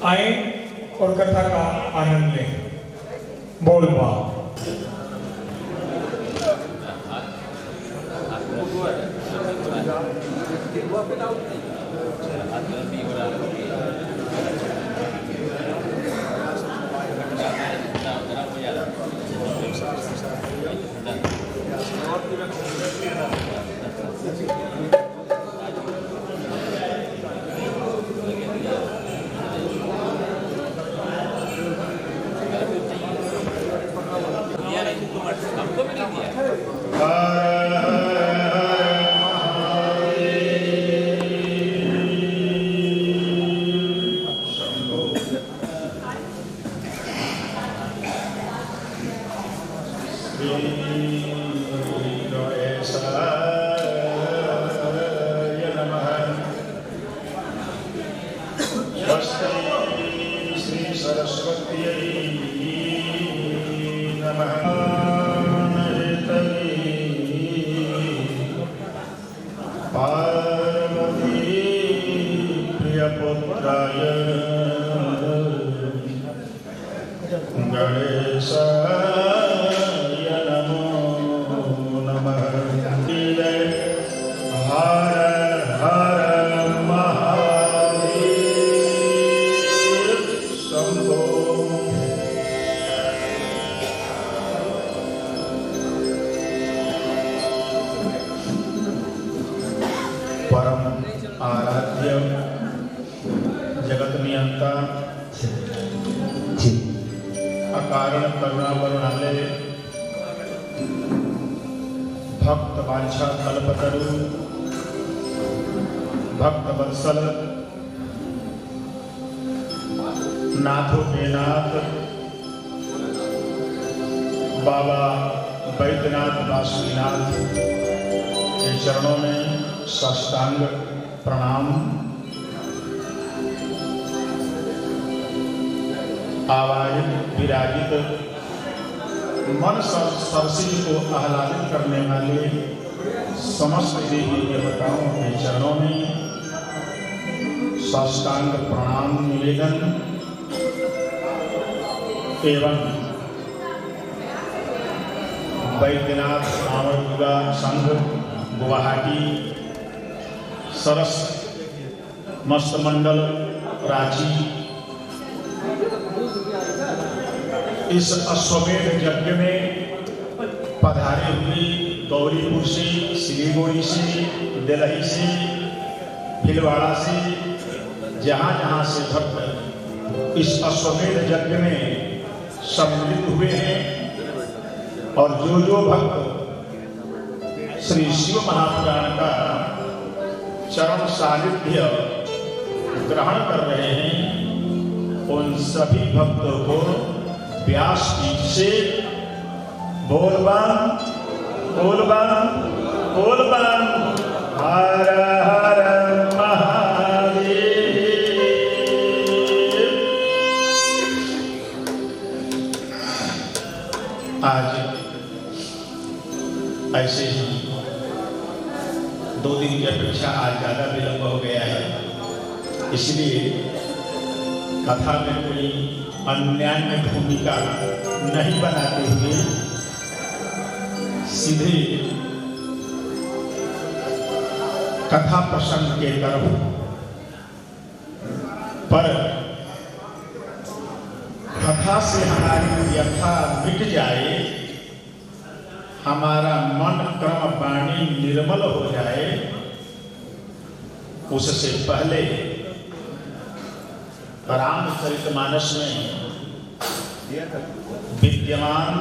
आए और कथा का आनंद लें। बोल बा अकारण करुणा वरुणालय भक्त वांछा कल्पतरु भक्त वत्सल नाथों के नाथ बाबा बैद्यनाथ बासुकीनाथ के चरणों में साष्टांग प्रणाम। आवाहित विराजित मन सरसी को आह्लादित करने वाले समस्त देवी देवताओं के चरणों में साष्टांग प्रणाम निवेदन एवं बैद्यनाथ आमरपुरा संघ गुवाहाटी सरस मस्त मंडल रांची इस अश्वमेध यज्ञ में पधारे हुए गौरीपुर से, सिलीगुड़ी से, दिल्ली से, भीलवाड़ा से, जहाँ जहाँ से भक्त इस अश्वमेध यज्ञ में सम्मिलित हुए हैं और जो भक्त श्री शिव महापुराण का चरण सानिध्य ग्रहण कर रहे हैं उन सभी भक्तों को व्यास पीठ से बोल बम हर हर महादेव। आज ऐसे ही 2 दिन की अपेक्षा आज ज्यादा विलंब हो गया है, इसलिए कथा में कोई अन्यान्य भूमिका नहीं बनाते हुए सीधे कथा प्रसंग के तरफ पर कथा से हमारी व्यथा मिट जाए, हमारा मन क्रम वाणी निर्मल हो जाए, उससे पहले रामचरितमानस में विद्यमान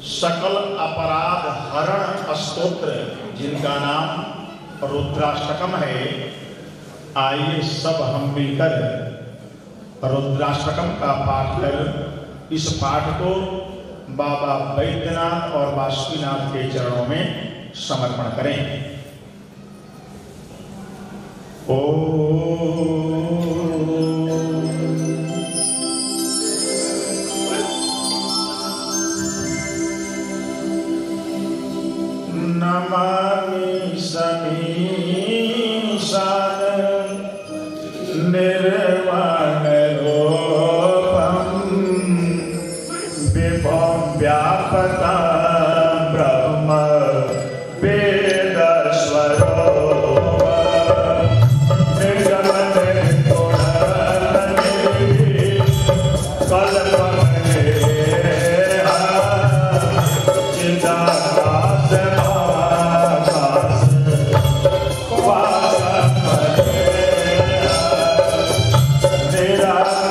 सकल अपराध हरण स्तोत्र जिनका नाम रुद्राष्टकम है, आइए सब हम मिलकर रुद्राष्टकम का पाठ कर इस पाठ को बाबा बैद्यनाथ और बासुकीनाथ के चरणों में समर्पण करें। नमामि समीशान निर्वाण पता ब्रह्म वेद स्वरूप निर्गम निर्गुण कल्पना चिदाकाश महाकाश निराकार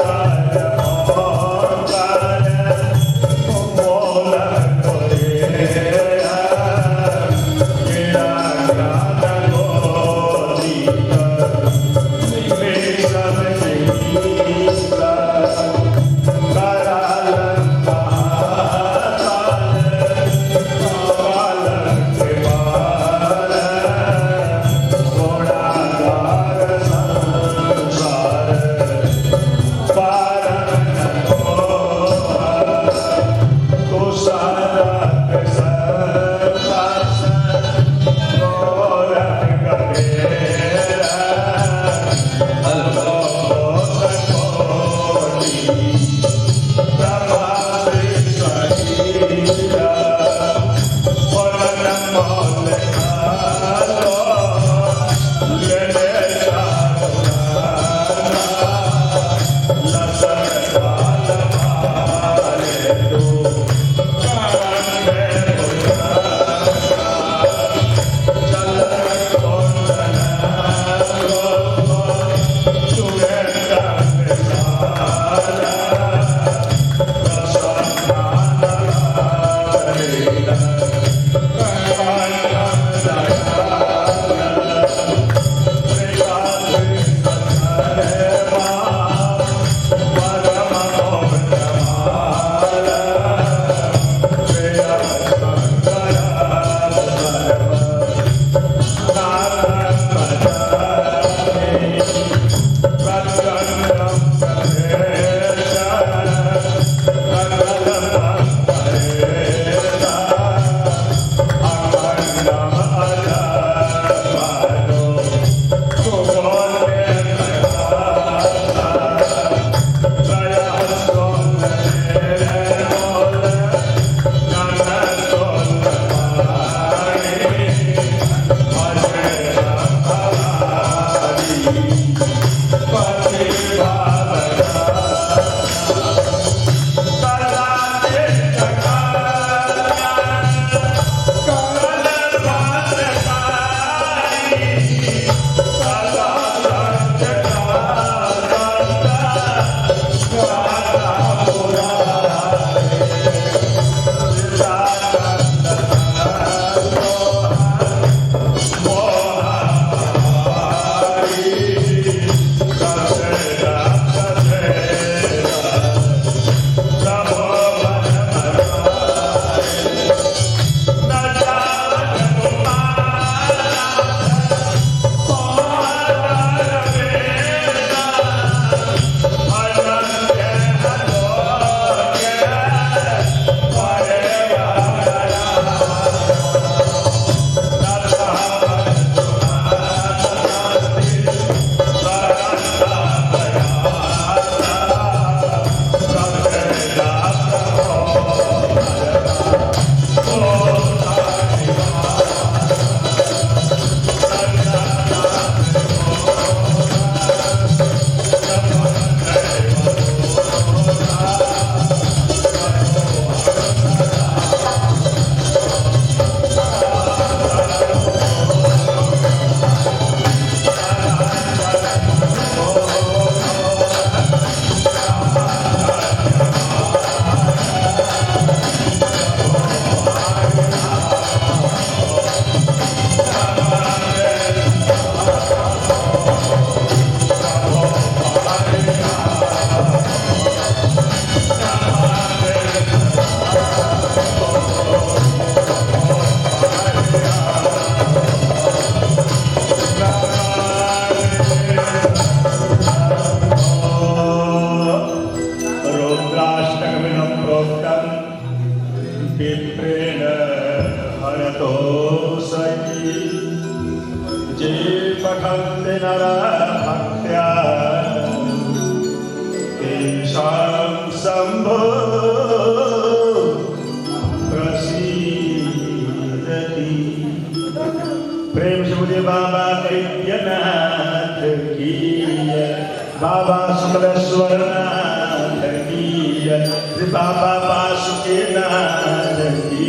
बाबा शुक्लेश्वर नाथ की जय, श्री बाबा बासुकीनाथ की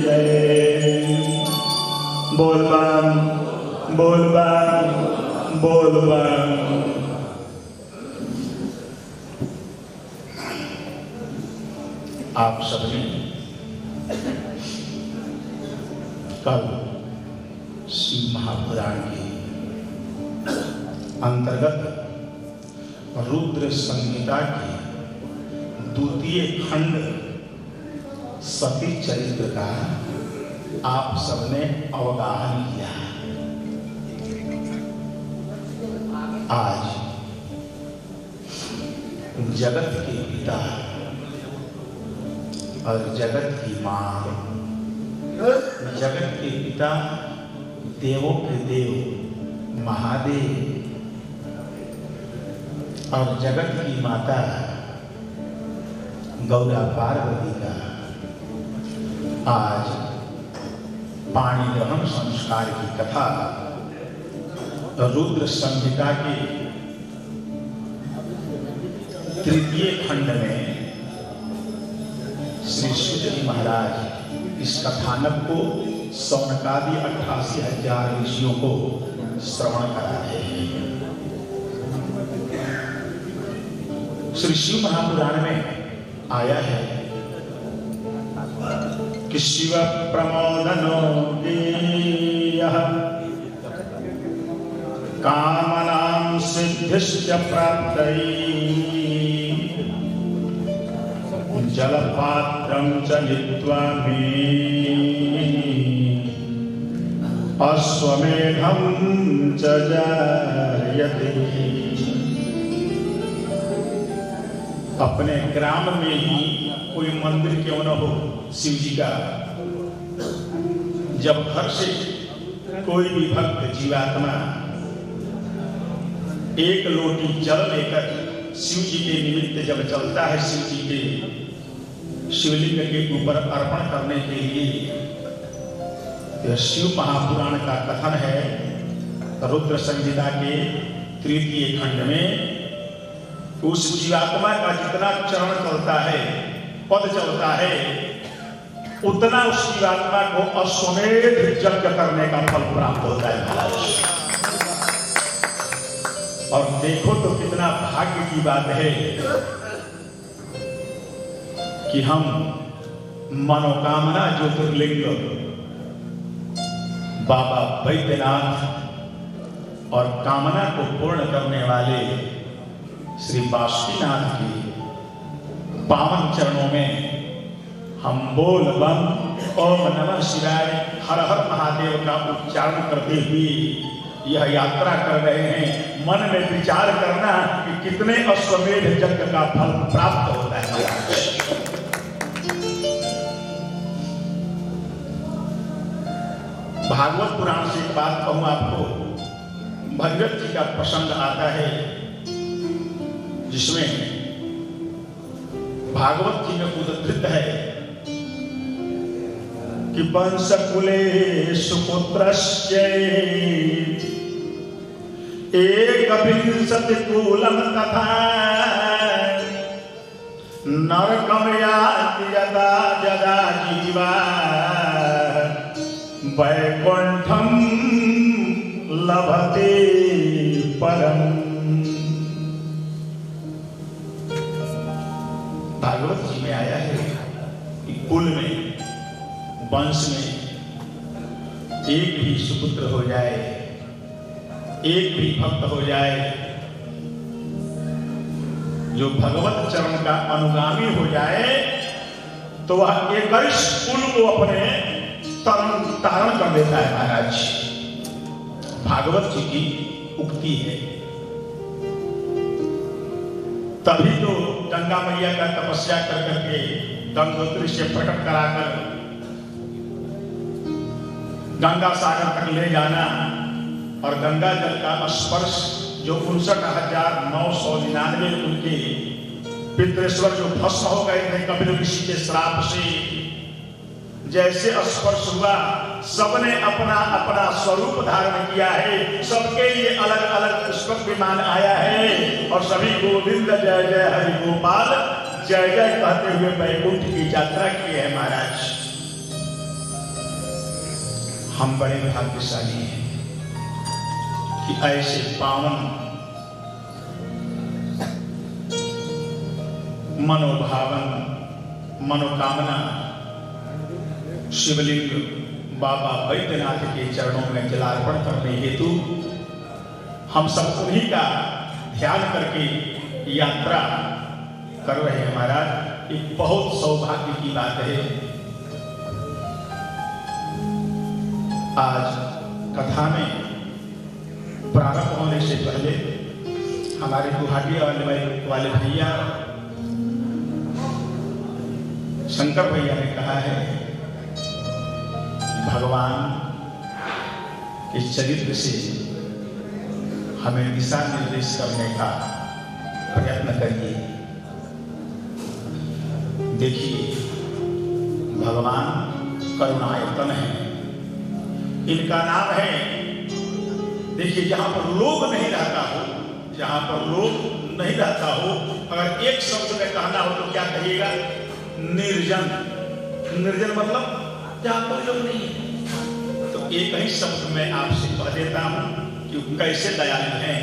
जय। बोल बम बोल बम बोल बम। आप सबने कल शिव महापुराण के अंतर्गत रुद्र संहिता के द्वितीय खंड सती चरित्र का आप सबने अवगाहन किया। आज जगत के पिता और जगत की मां, जगत के पिता देवों के देव महादेव और जगत की माता गौरा पार्वती का आज पाणी ग्रहण संस्कार की कथा रुद्र संहिता के तृतीय खंड में श्री सूत जी महाराज इस कथानक को सौनकादि 88,000 ऋषियों को श्रवण करा रहे हैं। श्री शिव महापुराण में आया है कि शिव प्रमोदनो गेयः कामनां सिद्धिश्च प्राप्तये जलपात्रं च नीत्वा मे अश्वमेधं च जायते। अपने ग्राम में ही कोई मंदिर क्यों न हो शिव जी का, जब घर से कोई भी भक्त जीवात्मा एक लोटी जल लेकर शिव जी के निमित्त जब चलता है, शिव जी के शिवलिंग के ऊपर अर्पण करने के लिए, यह शिव महापुराण का कथन है रुद्र संहिता के तृतीय खंड में। उस जीवात्मा का जितना चरण चलता है, पद चलता है, उतना उस जीवात्मा को अश्वमेध यज्ञ करने का फल प्राप्त होता है महाराज। और देखो तो कितना भाग्य की बात है कि हम मनोकामना ज्योतिर्लिंग बाबा वैद्यनाथ और कामना को पूर्ण करने वाले श्री बासुकीनाथ की पावन चरणों में हम बोल बम ओम नमः शिवाय हर हर महादेव का उच्चारण करते हुए यह यात्रा कर रहे हैं। मन में विचार करना कि कितने अश्वमेध यज्ञ का फल प्राप्त होता है। भागवत पुराण से एक बात कहूं आपको, भगवत जी का प्रसंग आता है जिसमें भागवत जी में उद्धृत है कि वंशकुले सुपुत्रस्य एकविंशतिकूलं तथा नरकं याति यदा यदा जीवा वैकुंठं लभते परम। भागवत जी में आया है कि कुल में, वंश में एक भी सुपुत्र हो जाए, एक भी भक्त हो जाए जो भगवत चरण का अनुगामी हो जाए, तो वह 21 कुल को अपने तारण कर देता है महाराज। भागवत जी की उक्ति है। तभी तो गंगा मैया का तपस्या कर करके गंगोत्री से प्रकट कराकर गंगा सागर तक ले जाना और गंगा जल का स्पर्श जो 59,999 उनके पितृश्वर जो भस्म हो गए थे कपिल ऋषि के श्राप से, जैसे स्पर्श हुआ सबने अपना अपना स्वरूप धारण किया है, सबके लिए अलग अलग पुष्पक विमान आया है और सभी गोविंद जय जय हरि गोपाल जय जय कहते हुए वैकुंठ की यात्रा की है। महाराज हम बड़े भाग्यशाली हैं कि ऐसे पावन मनोभावन मनोकामना शिवलिंग बाबा बैद्यनाथ के चरणों में जलार्पण करने हेतु हम सब उन्हीं का ध्यान करके यात्रा कर रहे हैं। महाराज एक बहुत सौभाग्य की बात है। आज कथा में प्रारंभ होने से पहले हमारे गुवाहाटी वाले भैया शंकर भैया ने कहा है भगवान के चरित्र से हमें दिशा निर्देश करने का प्रयत्न करिए। देखिए भगवान करुणायतन है, इनका नाम है। देखिए जहां पर लोग नहीं रहता हो, जहां पर लोग नहीं रहता हो, अगर एक शब्द में कहना हो तो क्या कहिएगा? निर्जन। निर्जन मतलब जहां कोई लोग नहीं है। तो एक ही शब्द में आपसे कह देता हूं कि कैसे दयालु हैं।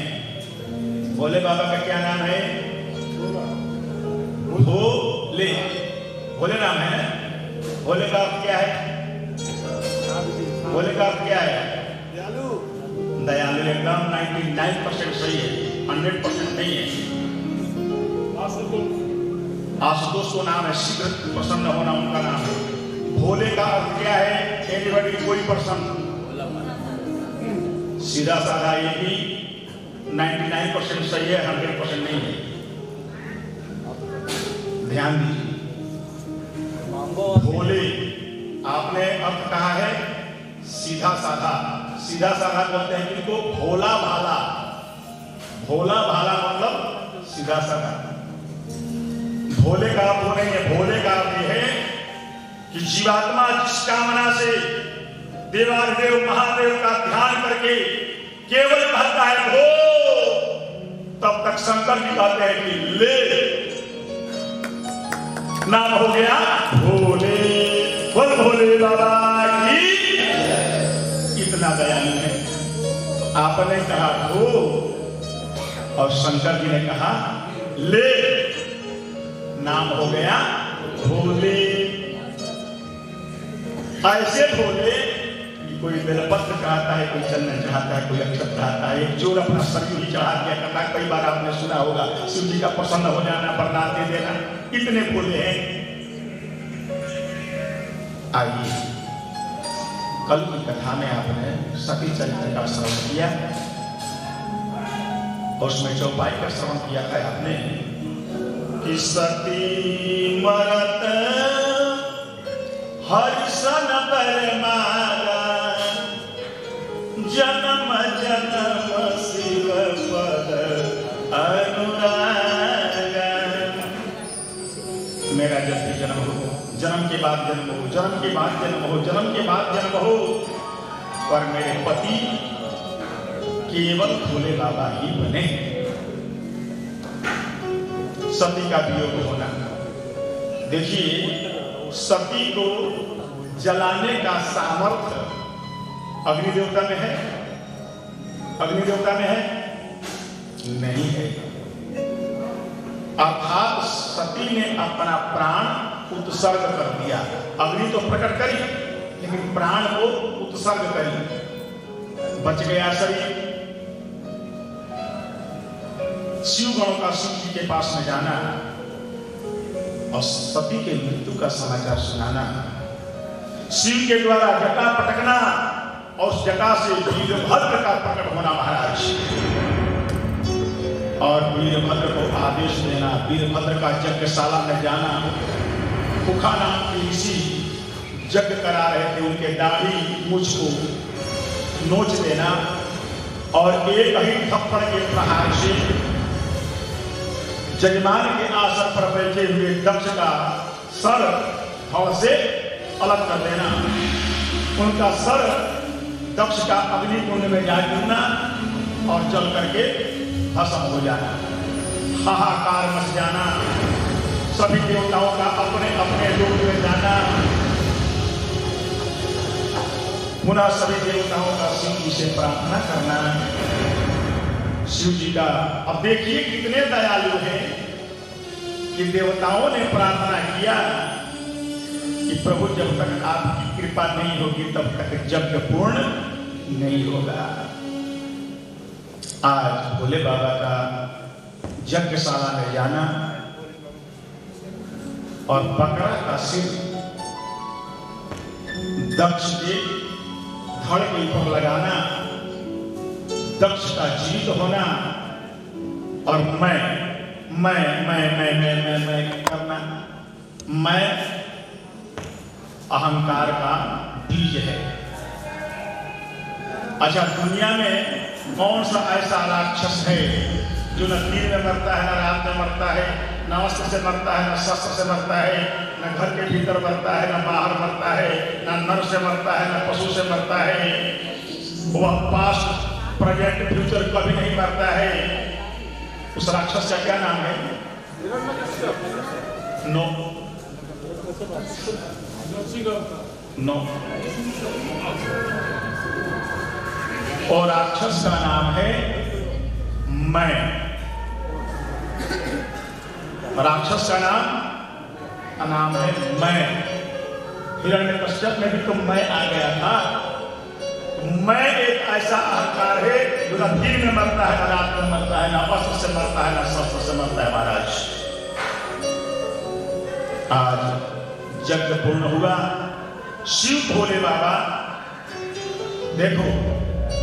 भोले बाबा का क्या नाम है? भोले। भोले नाम है। भोले का अर्थ क्या है? भोले का अर्थ क्या है? दयालु। दयालु एकदम 99% सही है, 100% नहीं है। आशुतोष को नाम है, शीघ्र प्रसन्न होना उनका नाम है। भोले का अर्थ क्या है? एनीबॉडी, कोई पर्सन। सीधा साधा ये भी 99% सही है, 100% नहीं है। ध्यान दीजिए। भोले आपने अर्थ कहा है सीधा साधा। सीधा साधा बोलते हैं किनको? भोला भाला। भोला भाला मतलब सीधा साधा। भोले का अर्थ नहीं है। भोले का अर्थ है कि जीवात्मा जिस कामना से देवाधिदेव महादेव का ध्यान करके केवल कहता है भो, तब तक शंकर जी कहते हैं कि ले। नाम हो गया भोले। बोल भोले बाबा की। इतना दयालु है। आपने कहा भो और शंकर जी ने कहा ले, नाम हो गया भोले। ऐसे भोले कि कोई बेलपत्र चाहता है, कोई चंदन चाहता है, कोई अक्षत चाहता है। एक चोर अपना शरीर ही चढ़ा दिया करता है। कई बार आपने सुना होगा, शिव जी का प्रसन्न हो जाना, बरदान दे देना। कितने भोले हैं। आइए कल की कथा में आपने सती चरित्र का श्रवण किया और उसमें चौपाई का श्रवण किया था आपने कि सती मरत हरिशन बर मारा, जन्म जन्म शिव पद अनुराग। मेरा जब भी जन्म हो, जन्म के बाद जन्म हो, जन्म के बाद जन्म हो, जन्म के बाद जन्म हो, पर मेरे पति केवल भोले बाबा ही बने। सती का वियोग होना। देखिए सती को जलाने का सामर्थ्य अग्नि देवता में है? अग्नि देवता में है? नहीं है। अर्थात सती ने अपना प्राण उत्सर्ग कर दिया। अग्नि तो प्रकट करी लेकिन प्राण को उत्सर्ग करी, बच गया शरीर। शिव गणों का शिव जी के पास में जाना और सती के मृत्यु का समाचार सुनाना, शिव के द्वारा जटा पटकना और उस जटा से वीरभद्र का प्रकट होना महाराज, और वीरभद्र को आदेश देना, वीरभद्र का यज्ञशाला में जाना। मुखा नाम की ऋषि यज्ञ करा रहे थे, उनके दाढ़ी मुझ को नोच देना और एक ही थप्पड़ के प्रहार से जजमान के आसन पर बैठे हुए दक्ष का सर धड़ से अलग कर देना, उनका सर दक्ष का अग्नि कुंड में जा गिरना और जल करके भस्म हो जाना, हाहाकार मच जाना, सभी देवताओं का अपने अपने लोक में जाना, पुनः सभी देवताओं का शिव जी से प्रार्थना करना। शिव जी का अब देखिए कितने दयालु हैं कि देवताओं ने प्रार्थना किया कि प्रभु जब तक आपकी कृपा नहीं होगी तब तक यज्ञ पूर्ण नहीं होगा। आज भोले बाबा का यज्ञशाला में जाना और बकरा का सिर दक्ष के धड़ के ऊपर लगाना, दक्ष का जीवित होना और मैं करना, मैं अहंकार का बीज है। अच्छा, दुनिया में कौन सा ऐसा राक्षस है जो न दिन में मरता है, न रात में मरता है, न अस्त्र से मरता है, न शस्त्र से मरता है, न घर के भीतर मरता है, न बाहर मरता है, न नर से मरता है, न पशु से मरता है, वह पास्ट प्रेजेंट फ्यूचर कभी नहीं मरता है। उस राक्षस का क्या नाम है? नो नो, और राक्षस का नाम है मैं। राक्षस का नाम है मैं। हिरण्यकश्यप में भी तो मैं आ गया था। मैं एक ऐसा अहंकार है जो न दिन में मरता है, न रात में मरता है, न अस्त्र से मरता है, न शस्त्र से मरता है। महाराज, आज यज्ञ पूर्ण हुआ। शिव भोले बाबा, देखो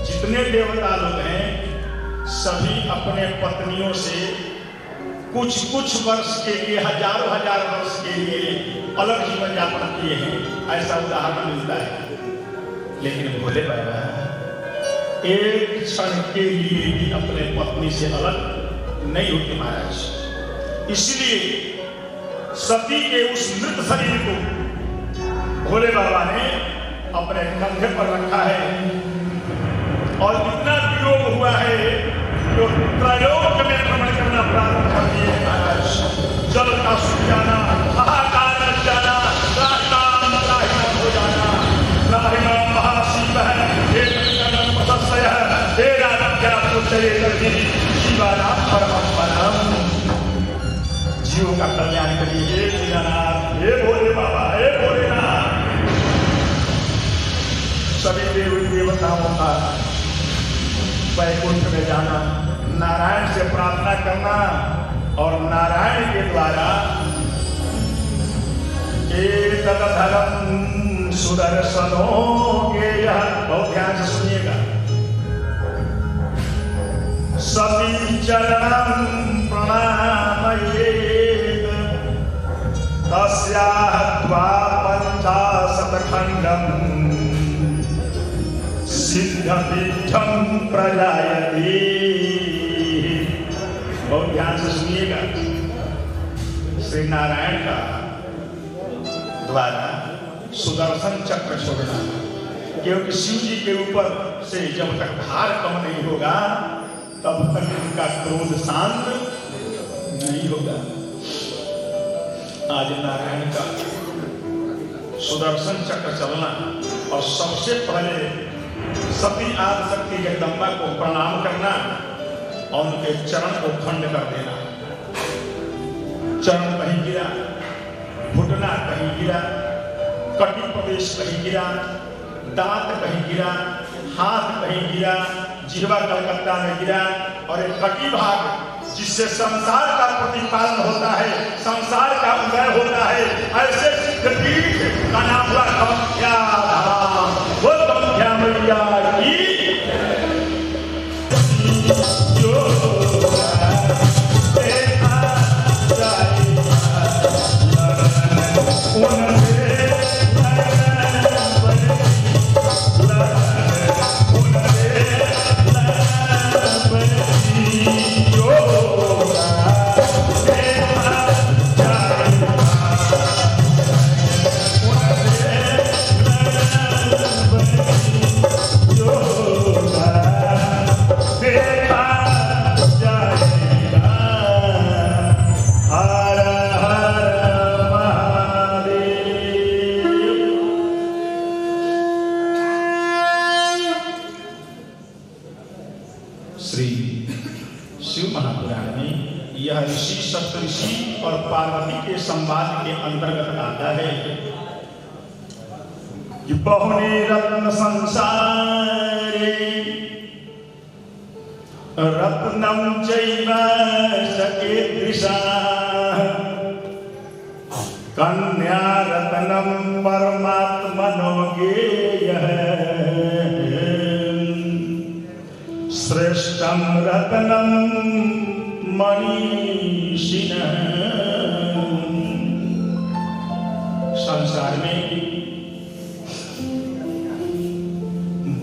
जितने देवता लोग हैं सभी अपने पत्नियों से कुछ वर्ष के लिए, हजार वर्ष के लिए अलग जीवन यापन किए हैं, ऐसा उदाहरण मिलता है। लेकिन भोले बाबा एक क्षण के लिए भी अपने पत्नी से अलग नहीं होते महाराज। इसलिए सती के उस मृत शरीर को भोले बाबा ने अपने कंधे पर रखा है और इतना वियोग हुआ है जो त्रयोलोक में भ्रमण करना प्रारंभ कर दिए महाराज। जल का सूख जाना, हाहाकार मच जाना, त्राहिमाम त्राहिमाम हो जाना। त्राहिमाम महाशिव है, हे कनकनम मत्स्य है, हे राजा पुत्रये करती शिवानाम परमं परम। जीवों का कल्याण करिए हे दीनानाथ, हे भोले बाबा, हे भोलेनाथ। सभी देवी देवताओं का वैकुंठ में जाना, नारायण से प्रार्थना करना और नारायण के द्वारा एतद्धरं सुदर्शनो गेयः। बहुत ध्यान से सुनिएगा। सती चरणं प्रणामयेत् तस्याः द्वापञ्चाशत् खण्डम् सिद्धपीठम प्रजायते। बहुत ध्यान से सुनिएगा। श्री नारायण का द्वारा सुदर्शन चक्र छोड़ना, क्योंकि शिव जी के ऊपर से जब तक भार कम नहीं होगा तब तक उनका क्रोध शांत नहीं होगा। आज नारायण का सुदर्शन चक्र चलना और सबसे पहले सती आदिशक्ति जगदम्बा को प्रणाम करना और उनके चरण को खंड कर देना। चरण कहीं गिरा, घुटना कहीं गिरा, कटी प्रदेश कहीं गिरा, दांत कहीं गिरा, हाथ कहीं गिरा, जिह्वा कलकत्ता में गिरा और एक कटी भाग जिससे संसार का प्रतिपालन होता है, संसार का उदय होता है, ऐसे सिद्धपीठ का नाम हुआ कामाख्या धाम। वो कामाख्या मैया की यह ऋषि सप्तऋषि और पार्वती के संवाद के अंतर्गत आता है कि बहुने रत्न संसारे रत्नम चैव सकेदृशा कन्या रत्नम परमात्मनो गेयः श्रेष्ठम रत्नम मनीषिणः। संसार में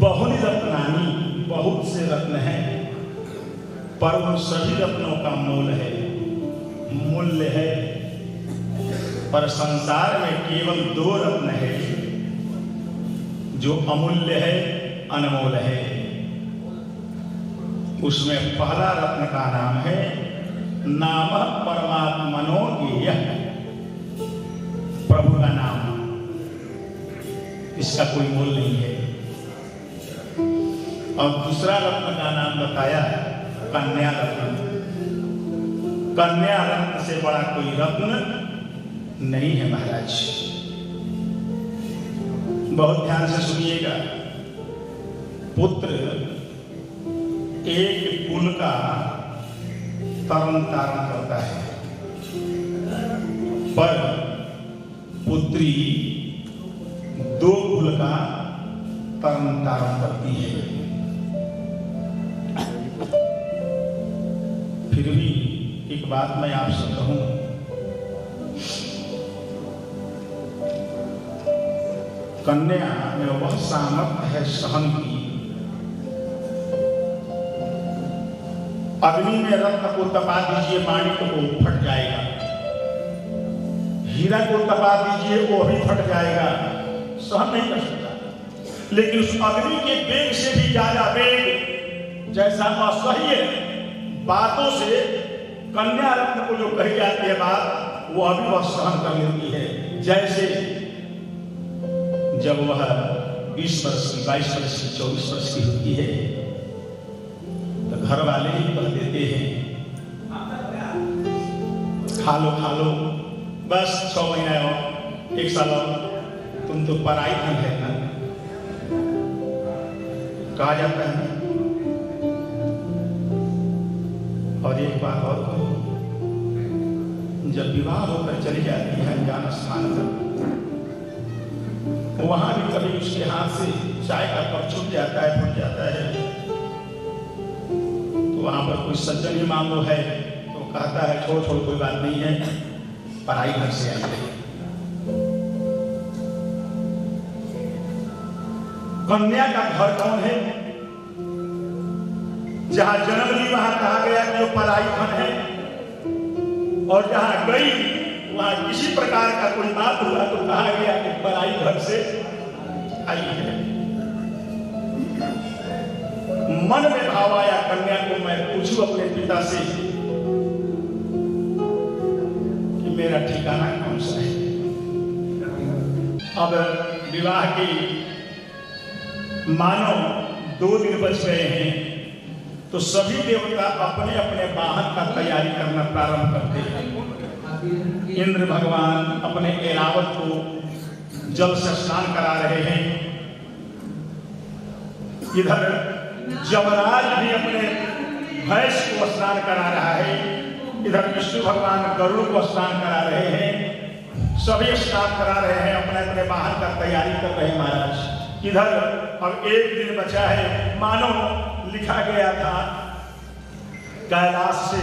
बहुनि रत्नानि, बहुत से रत्न हैं, पर उन सभी रत्नों का मूल्य है। पर संसार में केवल 2 रत्न है जो अमूल्य है, अनमोल है। उसमें पहला रत्न का नाम है नाम परमात्मनो गेयः, प्रभु का नाम, इसका कोई मोल नहीं है। और दूसरा रत्न का नाम बताया कन्या रत्न। कन्या रत्न से बड़ा कोई रत्न नहीं है महाराज। बहुत ध्यान से सुनिएगा। पुत्र एक कुल का तरण तारण करता है, पर पुत्री 2 कुल का तरण तारण करती है। फिर भी एक बात मैं आपसे कहूं, कन्या में वह सामर्थ्य है सहन की। अग्नि में रत्न को तपा दीजिए, माणिक को फट जाएगा। हीरा को तपा दीजिए, वो भी फट जाएगा, सहन नहीं कर सकता। लेकिन उस अग्नि के वेग से भी ज्यादा वेग, जैसा असह्य बातों से कन्या रत्न को जो कही जाती है बात, वो अभी वह सहन कर लेती है। जैसे जब वह 20 वर्ष की, 22 वर्ष की, 24 वर्ष की होती है तो घर वाले ही कह देते हैं खा लो, बस 6 महीना और 1 साल और, तुम तो पराई धन है ना, कहा जाता है। और एक बात और कहूं, जब विवाह होकर चली जाती है अनजान स्थान पर, वहां भी कभी उसके हाथ से चाय का कप छूट जाता है, फूट जाता है, तो वहां पर कोई सज्जन ही मान लो है तो कहता है छोड़ कोई बात नहीं है, पढ़ाई घर से आई है। कन्या का घर कौन है? जहां जन्म ली वहां कहा गया कि वो पराई धन है, और जहां गई वहां किसी प्रकार का कोई बात हुआ तो कहा गया कि पराई घर से आई है। मन में भाव आया कन्या को मैं पूछूं अपने पिता से कि मेरा ठिकाना कौन सा है। अब विवाह की मानो 2 दिन बच गए हैं, तो सभी देवता अपने अपने वाहन का तैयारी करना प्रारंभ करते हैं। इंद्र भगवान अपने ऐरावत को जल से स्नान करा रहे हैं, इधर जमराज भी अपने भैंस को स्नान करा रहा है, इधर विष्णु भगवान गरुड़ को स्नान करा रहे हैं। सभी स्नान करा रहे हैं, अपने अपने वाहन का तैयारी कर रहे हैं महाराज। इधर अब 1 दिन बचा है, मानो लिखा गया था कैलाश से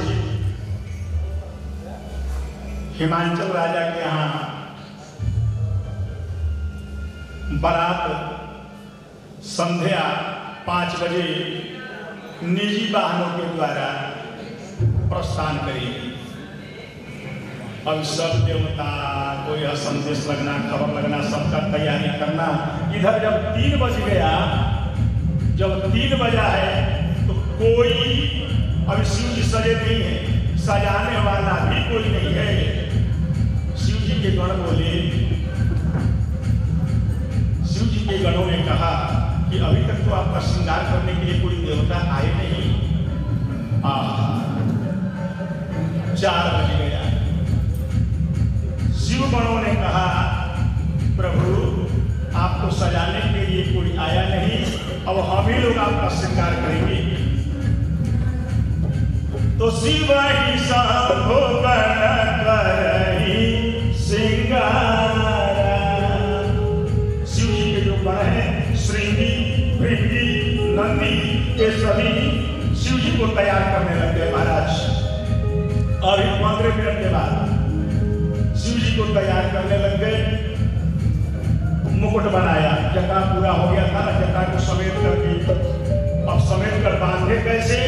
हिमांचल राजा के यहाँ बारात संध्या 5 बजे निजी वाहनों के द्वारा प्रस्थान करेगी। अब सब देवता को यह संदेश लगना, खबर लगना, सबका तैयारी करना। इधर जब 3 बज गया, जब 3 बजा है तो कोई अब शिव जी सजे नहीं है, सजाने वाला भी कोई नहीं है। शिव जी के गण बोले, शिव जी के गणों ने कहा कि अभी तक तो आपका श्रृंगार करने के लिए कोई देवता आए नहीं। 4 बज गया। शिव गणों ने कहा, प्रभु आपको सजाने के लिए कोई आया नहीं, अब हम ही लोग आपका श्रृंगार करेंगे। तो शिव ही शंभो करही श्रृंगार। शिव जी के जो गण हैं, श्रृंगी, भृंगी, नंदी, ये सभी शिव जी को तैयार करने लग गए महाराज। और 15 मिनट के बाद शिव जी को तैयार करने लग गए। मुकुट बनाया, जटा पूरा हो गया था ना, जटा को समेट करके अब समेट कर बांधे कैसे,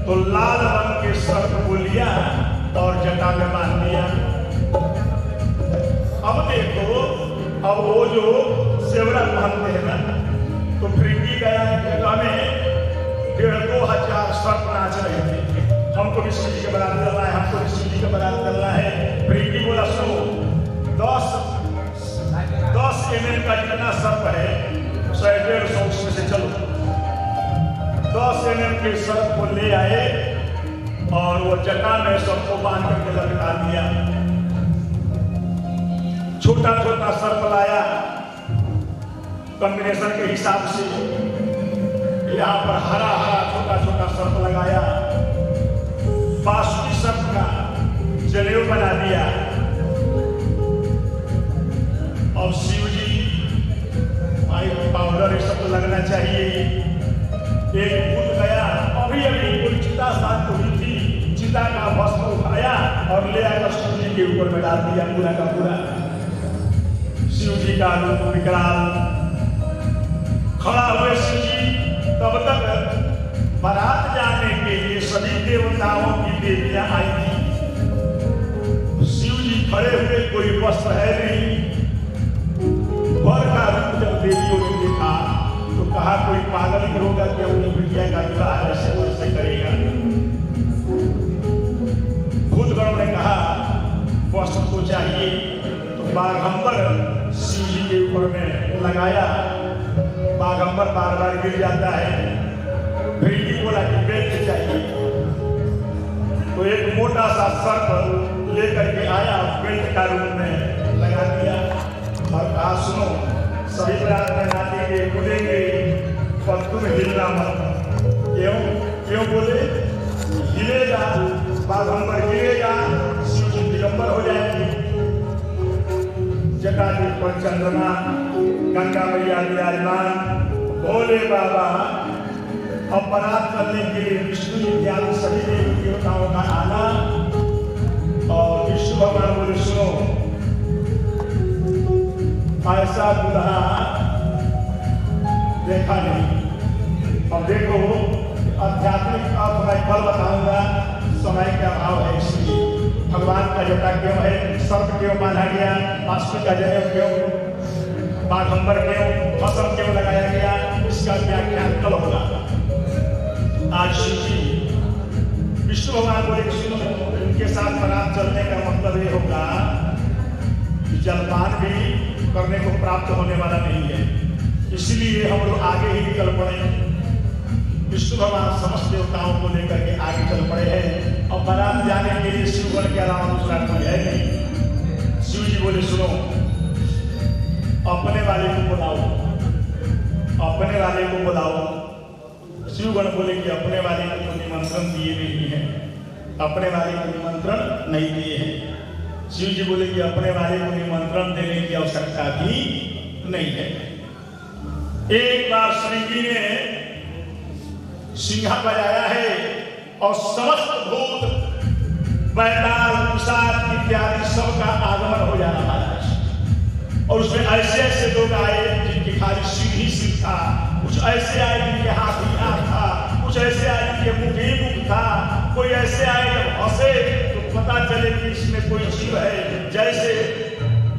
तो लाल रंग के सर्प को लिया और जटा में बांध दिया। अब देखो, अब वो जो सेवरा बांधते हैं ना, तो भृंगी गया जगह में 1,500-2 हजार सर्प नाच रहे थे। हमको भी शिव जी का बारात करना है, हमको भी शिव जी का बारात करना है। भृंगी बोला, सुनो, 10 mm का जितना सर्प है 100-150 उसमें से चलो। 10 mm के सर्प को ले आए और वो जटा में सबको बांध करके लटका दिया। छोटा छोटा सर्प लाया कॉम्बिनेशन के हिसाब से, यहाँ पर हरा हरा छोटा छोटा सर्प लगाया, बासुकी सर्प का जनेऊ बना दिया। और शिव जी पाउडर ये सब लगना चाहिए। एक भूत गया, अभी अभी कोई चिता साथ हुई थी, चिता का भस्म उठाया और ले आकर शिव जी के ऊपर में डाल दिया पूरा का पूरा। शिव जी का रूप विकराल खड़ा हुए शिव जी। तब तक बारात जाने के लिए सभी देवताओं की देवियां आई थी। शिव जी खड़े हुए, कोई वस्त्र है नहीं। वर का रूप जब देवियों ने देखा तो कहा, कोई पागल ही होगा कि अपनी बिटिया का विवाह ऐसे वैसे करेगा। भूतगणों ने कहा, वस्त्र तो चाहिए। तो बाघंबर शिव जी के ऊपर में लगाया। बाघंबर बार बार गिर जाता है। भृंगी बोला कि बेल्ट चाहिए। तो एक मोटा सा सर्प लेकर के आया, बेल्ट का रूप में लगा दिया और कहा, सुनो, सभी बारात में नाचेंगे कूदेंगे पर तुम हिलना मत। क्यों क्यों बोले? हिलेगा बाघंबर, हिलेगा शिव जी दिगंबर हो जाएंगे। जटाजूट पर चंद्रमा, गंगा मैया विराजमान, भोले बाबा। अब बारात करने के लिए विष्णु इत्यादि सभी देवी देवताओं का आना। और विष्णु भगवान बोले, सुनो, ऐसा दुल्हा देखा नहीं। अब देखो, आध्यात्मिक अर्थ मैं कल बताऊंगा, समय का अभाव है, इसलिए भगवान का जटा क्यों है, सर्प क्यों बांधा गया, बासुकी का जनेऊ क्यों, बाघंबर क्यों, भस्म क्यों लगाया गया, इसका व्याख्यान कल होगा। आज शिव जी विष्णु भगवान बोले, सुनो, इनके साथ बारात चलने का मतलब ये होगा कि जलपान भी करने को प्राप्त होने वाला नहीं है, इसलिए हम लोग आगे ही निकल पड़े। विष्णु भगवान समस्त देवताओं को लेकर के आगे चल पड़े हैं। और बारात जाने के लिए शिवगण के अलावा दूसरा कोई है नहीं। शिव जी बोले, सुनो, अपने वाले को बुलाओ, अपने वाले को बुलाओ। शिवगण बोले कि अपने वाले को तो निमंत्रण दिए नहीं है, अपने वाले को निमंत्रण नहीं दिए हैं। शिव जी बोले कि अपने वाले को निमंत्रण देने की आवश्यकता भी नहीं है। एक बार श्रृंगी ने सिंघा बजाया है और समस्त भूत, बैताल, पिशाच इत्यादि सबका आगमन हो जाना महाराज। और उसमें ऐसे ऐसे लोग आए जिनकी खाली सिर ही सिर था, कुछ ऐसे आए जिनके हाथ ही हाथ था, कुछ ऐसे आए जिनके मुख ही मुख था, कोई ऐसे आए जब हंसे तो पता चले कि इसमें कोई जीव है। जैसे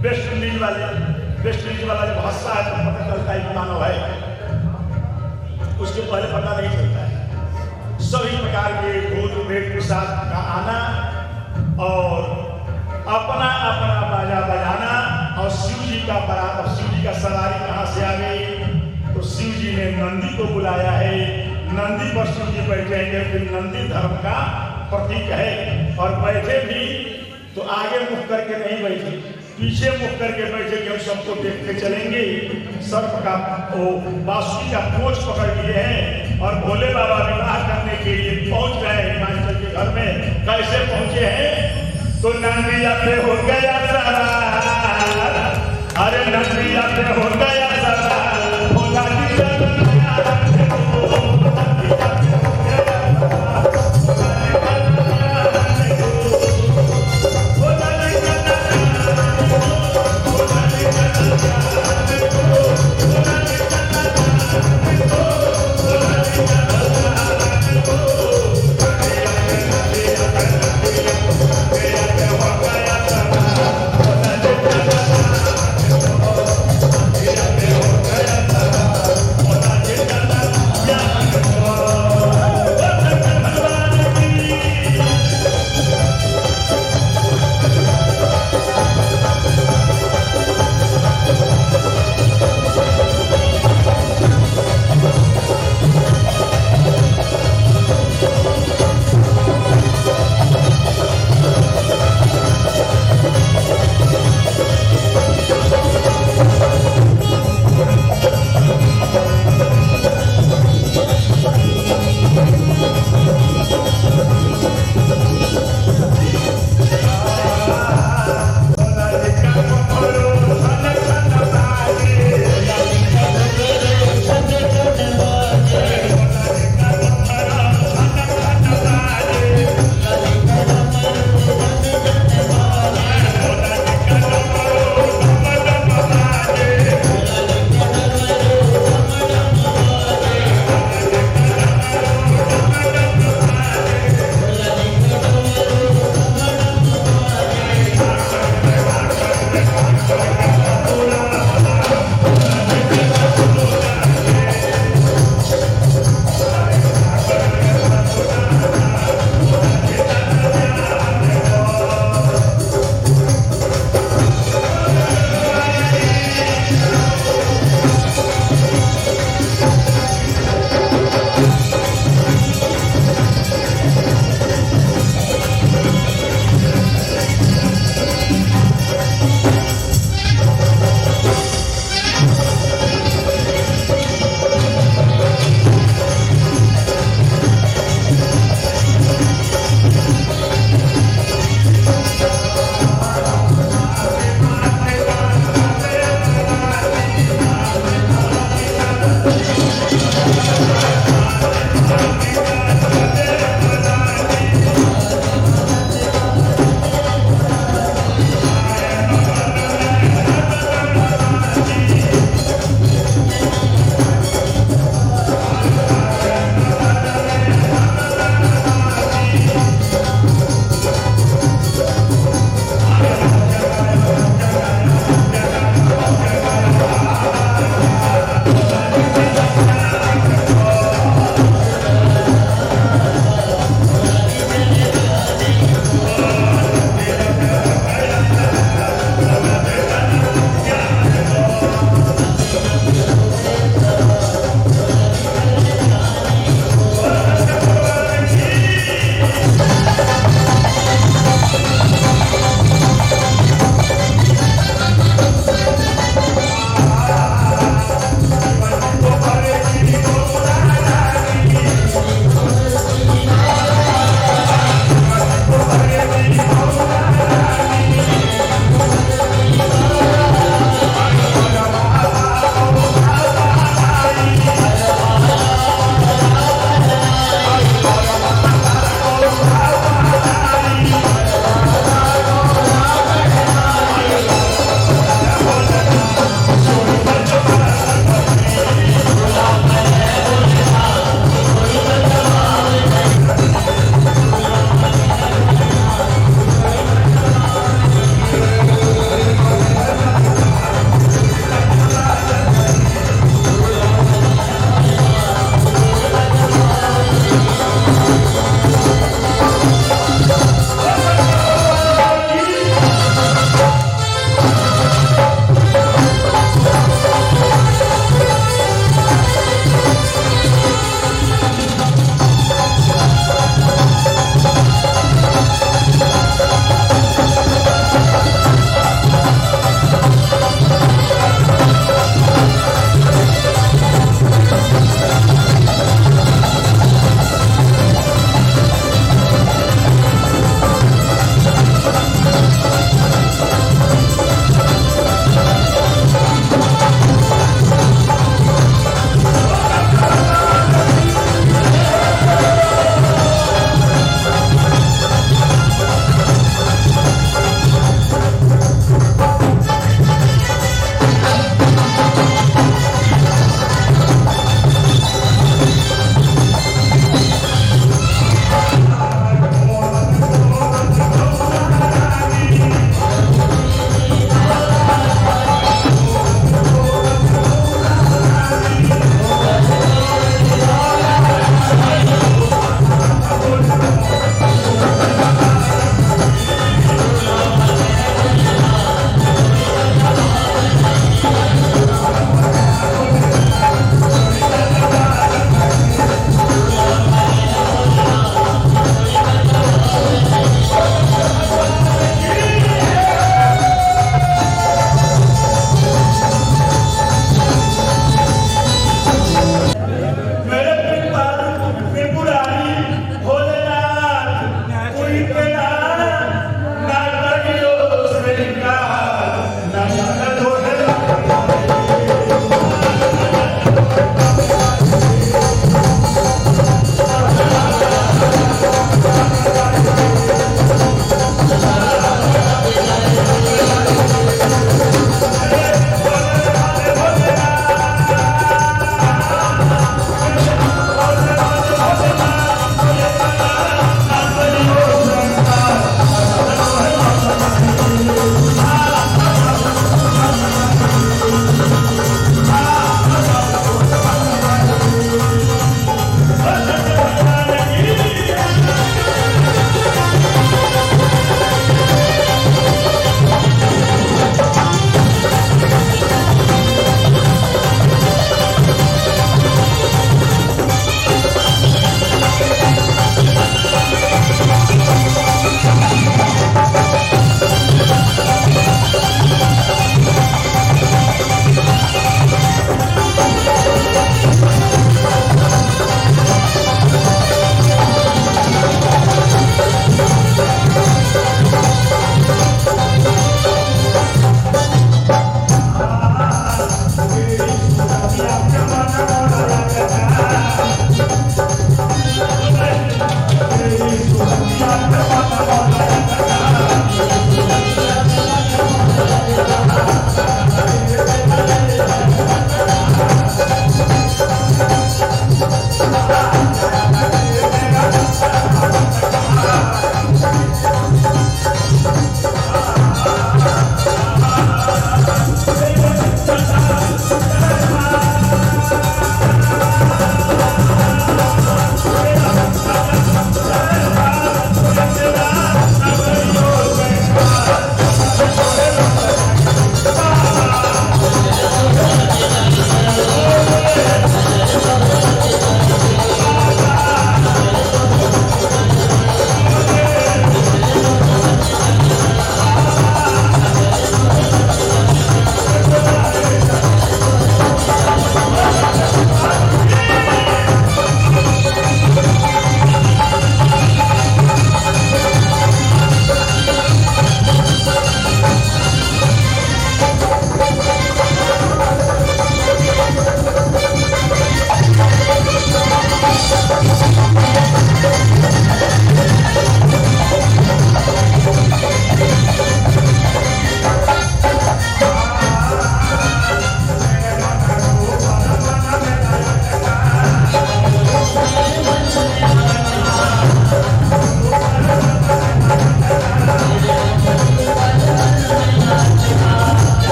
वेस्ट इंडीज वाला जब हंसता है तो पता चलता है कि मानव है, उसके पहले पता नहीं चलता है। सभी प्रकार के भूत प्रेत के साथ का आना और अपना अपना बाजा बजाना। और शिव जी का बारात, शिव जी का सवारी कहाँ से आ गई? तो शिव जी ने नंदी को बुलाया है। नंदी पर शिव जी बैठेंगे, फिर नंदी धर्म का प्रतीक है। और बैठे भी तो आगे मुख करके नहीं बैठे, पीछे मुख करके बैठे कि हम सबको देखते चलेंगे। सर्प का वो बांसुरी का पोंछ पकड़ लिए हैं और भोले बाबा विवाह करने के लिए पहुंच गए हिमाचल के घर में। कैसे पहुंचे हैं? तो नंदिया पे हो गया सवार, अरे नंदिया पे हो गया सवार, भोला जी का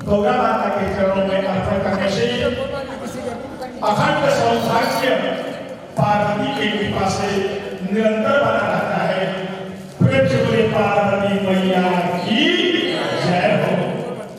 गौरा माता के चरणों में अर्पण करने से अखंड सौभाग्य पार्वती की कृपा से निरंतर